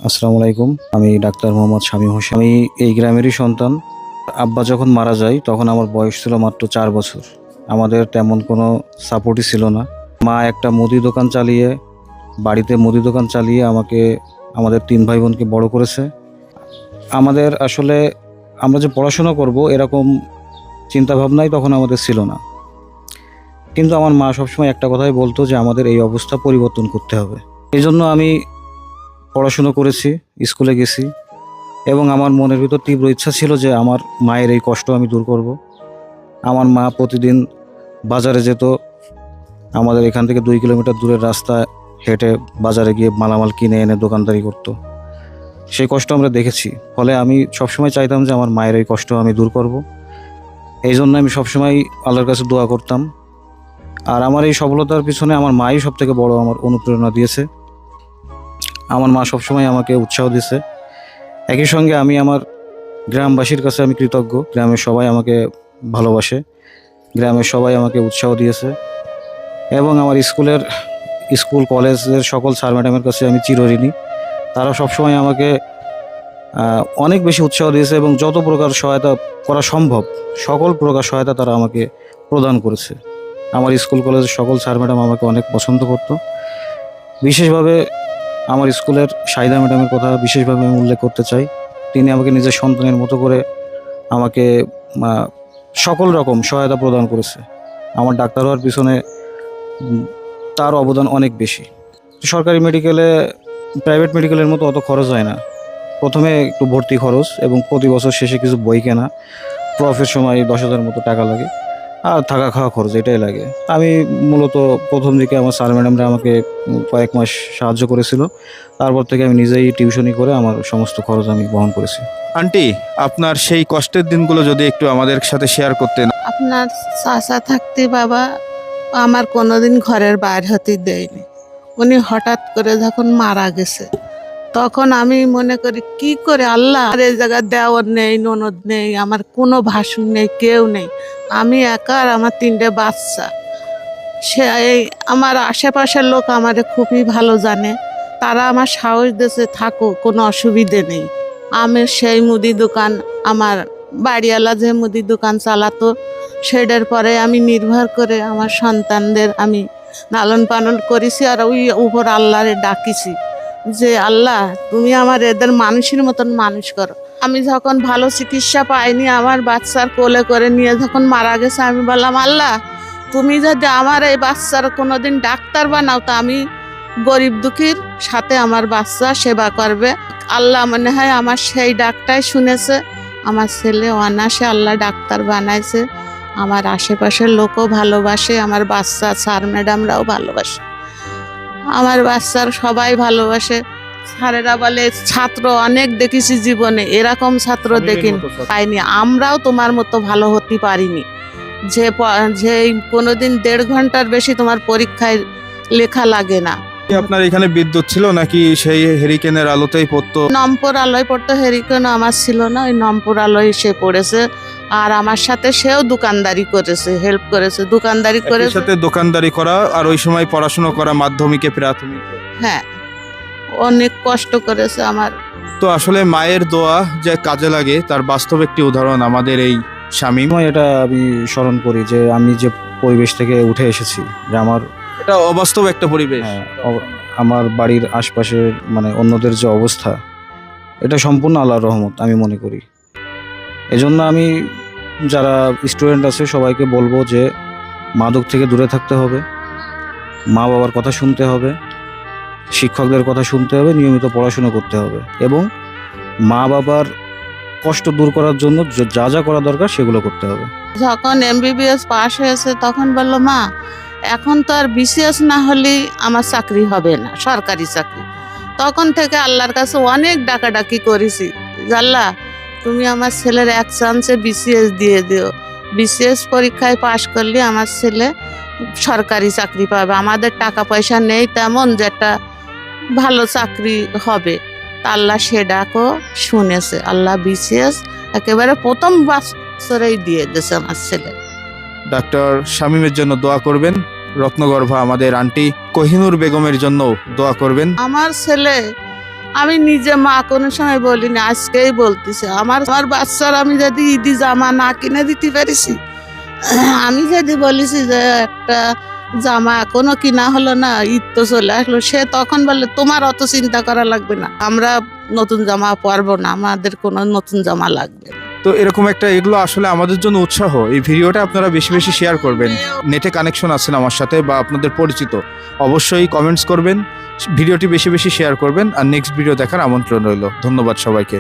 আসসালামু আলাইকুম। আমি ডাক্তার মোহাম্মদ শামীম হোসেন। আমি এই গ্রামেরই সন্তান। আব্বা যখন মারা যায় তখন আমার বয়স ছিল মাত্র 4 বছর। আমাদের তেমন কোনো সাপোর্টই ছিল না। মা একটা মুদি দোকান চালিয়ে বাড়িতে মুদি দোকান চালিয়ে আমাদের 3 ভাই বোনকে বড় করেছে। আমাদের আসলে আমরা যে পড়াশোনা করব এরকম চিন্তাভাবনাই তখন আমাদের ছিল না। কিন্তু আমার মা সবসময় একটা কথাই বলতো যে আমাদের এই অবস্থা পরিবর্তন করতে হবে। এজন্য আমি পড়াশুনো করেছি, স্কুলে গেছি এবং আমার মনের ভিতর তীব্র ইচ্ছা ছিল যে আমার মায়ের এই কষ্ট আমি দূর করব। আমার মা প্রতিদিন বাজারে যেত। আমাদের এখান থেকে 2 কিলোমিটার দূরের রাস্তা হেঁটে বাজারে গিয়ে মালামাল কিনে এনে দোকানদারি করত। সেই কষ্ট আমরা দেখেছি। ফলে আমি সবসময় চাইতাম যে আমার মায়ের এই কষ্ট আমি দূর করব। এই জন্য আমি সবসময় আল্লাহর কাছে দোয়া করতাম। আর আমার এই সফলতার পিছনে আমার মাই সবথেকে বড় আমার অনুপ্রেরণা দিয়েছে। আমার মা সবসময় আমাকে উৎসাহ দিয়েছে। একই সঙ্গে আমি আমার গ্রামবাসীর কাছে আমি কৃতজ্ঞ। গ্রামের সবাই আমাকে ভালোবাসে, গ্রামের সবাই আমাকে উৎসাহ দিয়েছে এবং আমার স্কুল কলেজের সকল স্যার ম্যাডামের কাছে আমি চিরঋণী। তারা সবসময় আমাকে অনেক বেশি উৎসাহ দিয়েছে এবং যত প্রকার সহায়তা করা সম্ভব সকল প্রকার সহায়তা তারা আমাকে প্রদান করেছে। আমার স্কুল কলেজের সকল স্যার ম্যাডাম আমাকে অনেক পছন্দ করত। বিশেষভাবে আমার স্কুলের সাহিদা ম্যাডামের কথা বিশেষভাবে আমি উল্লেখ করতে চাই। তিনি আমাকে নিজের সন্তানের মতো করে আমাকে সকল রকম সহায়তা প্রদান করেছে। আমার ডাক্তার হওয়ার পিছনে তার অবদান অনেক বেশি। সরকারি মেডিকেলে প্রাইভেট মেডিকেলের মতো অত খরচ হয় না। প্রথমে একটু ভর্তি খরচ এবং প্রতি বছর শেষে কিছু বই কেনা, প্রফের সময় 10,000 মতো টাকা লাগে, আর থাকা খাওয়া খরচ এটাই লাগে। আমি মূলত প্রথম দিকে আমার স্যার ম্যাডামরা আমাকে কয়েক মাস সাহায্য করেছিল। তারপর থেকে আমি নিজেই টিউশনি করে আমার সমস্ত খরচ আমি বহন করেছি। আন্টি, আপনার সেই কষ্টের দিনগুলো যদি একটু আমাদের সাথে শেয়ার করতেন। আপনার চাচা থাকতে বাবা আমার কোনোদিন ঘরের বাইরে হতে দেয়নি। উনি হঠাৎ করে যখন মারা গেছে তখন আমি মনে করি কি করে আল্লাহ, আর এই জায়গায় দেওয়ার নেই, ননদ নেই, আমার কোনো ভাসুর নেই, কেউ নেই, আমি একা আর আমার 3টে বাচ্চা। এই আমার আশেপাশের লোক আমারে খুবই ভালো জানে। তারা আমার সাহস দিয়েছে, থাকো, কোনো অসুবিধে নেই। আমি সেই মুদি দোকান, আমার বাড়িওয়ালা যে মুদি দোকান চালাতো, সেটার পরে আমি নির্ভর করে আমার সন্তানদের আমি লালন পালন করেছি। আর ওই উপর আল্লাহরে ডাকিছি যে আল্লাহ, তুমি আমার এদের মানুষের মতন মানুষ করো। আমি যখন ভালো চিকিৎসা পাইনি, আমার বাচ্চার কোলে করে নিয়ে যখন মারা গেছে, আমি বললাম আল্লাহ, তুমি যদি আমার এই বাচ্চার কোনোদিন ডাক্তার বানাও তো আমি গরিব দুঃখীর সাথে আমার বাচ্চা সেবা করবে। আল্লাহ মনে হয় আমার সেই ডাকটাই শুনেছে। আমার ছেলে অনায়াসে আল্লাহ ডাক্তার বানাইছে। আমার আশেপাশের লোকও ভালোবাসে, আমার বাচ্চা স্যার ম্যাডামরাও ভালোবাসে, আমার বাচ্চার সবাই ভালোবাসে। স্যারেরা বলে ছাত্র অনেক দেখেছি জীবনে, এরকম ছাত্র দেখিনি, পাইনি। আমরাও তোমার মতো ভালো হতে পারিনি যে কোনোদিন 1.5 ঘন্টার বেশি তোমার পরীক্ষায় লেখা লাগে না। আপনার এখানে বিদ্যুৎ ছিল নাকি সেই হেরিকেনের আলোতেই পড়তো? নম্বর আলোয় পড়তো, হেরিকেন আমার ছিল না, ওই নম্বর আলোয় সে পড়েছে। আর আমার সাথে সেও দোকানদারি করেছে, হেল্প করেছে, দোকানদারি করে সাথে দোকানদারি করা আর ওই সময় পড়াশোনা করা, মাধ্যমিকে প্রাথমিক। হ্যাঁ, অনেক কষ্ট করেছে আমার। তো আসলে মায়ের দোয়া যে কাজে লাগে তার বাস্তব একটি উদাহরণ আমাদের এই শামীম। এটা আমি স্মরণ করি যে আমি যে পরিবেশ থেকে উঠে এসেছি, যে এটা অবাস্তব একটা পরিবেশ। আমার বাড়ির আশপাশের অন্যদের যে অবস্থা, এটা সম্পূর্ণ আল্লাহর রহমত আমি মনে করি। এজন্য আমি যারা স্টুডেন্ট আছে সবাইকে বলবো যে মাদক থেকে দূরে থাকতে হবে, মা বাবার কথা শুনতে হবে, শিক্ষকদের কথা শুনতে হবে, নিয়মিত পড়াশোনা করতে হবে এবং মা বাবার কষ্ট দূর করার জন্য যা যা করা দরকার সেগুলো করতে হবে। যখন MBBS পাশ হয়েছে তখন বললো, মা এখন তো আর BCS না হলেই আমার চাকরি হবে না, সরকারি চাকরি। তখন থেকে আল্লাহর কাছে অনেক ডাকাডাকি করেছি, আল্লাহ তুমি আমার ছেলের এক চান্সে BCS দিয়ে দিও। BCS পরীক্ষায় পাশ করলে আমার ছেলে সরকারি চাকরি পাবে। আমাদের টাকা পয়সা নেই তেমন যেটা ভালো চাকরি হবে। তা আল্লাহ সে ডাকও শুনেছে। আল্লাহ BCS একেবারে প্রথম বছরেই দিয়ে দিয়েছে আমার ছেলে। ডাক্তার শামীমের জন্য দোয়া করবেন। রত্নগর্ভা আমাদের আন্টি কোহিনুর বেগমের জন্য দোয়া করবেন। আমার ছেলে আমি নিজে মা কোনো সময় বলিনি, আজকেই বলতেছে আমার আমার বাচ্চার আমি যদি ঈদি জামা না কিনে দিতে পারিছি, আমি যদি বলেছি যে একটা জামা এখনো কিনা হলো না, ঈদ তো চলে আসলো, সে তখন বলে তোমার অত চিন্তা করা লাগবে না, আমরা নতুন জামা পরবো না, আমাদের কোনো নতুন জামা লাগবে না। তো এরকম একটা, এগুলো আসলে আমাদের জন্য উৎসাহ। এই ভিডিওটা আপনারা বেশি বেশি শেয়ার করবেন। নেটে কানেকশন আছেন আমার সাথে বা আপনাদের পরিচিত, অবশ্যই কমেন্টস করবেন, ভিডিওটি বেশি বেশি শেয়ার করবেন, আর নেক্সট ভিডিও দেখার আমন্ত্রণ রইল। ধন্যবাদ সবাইকে।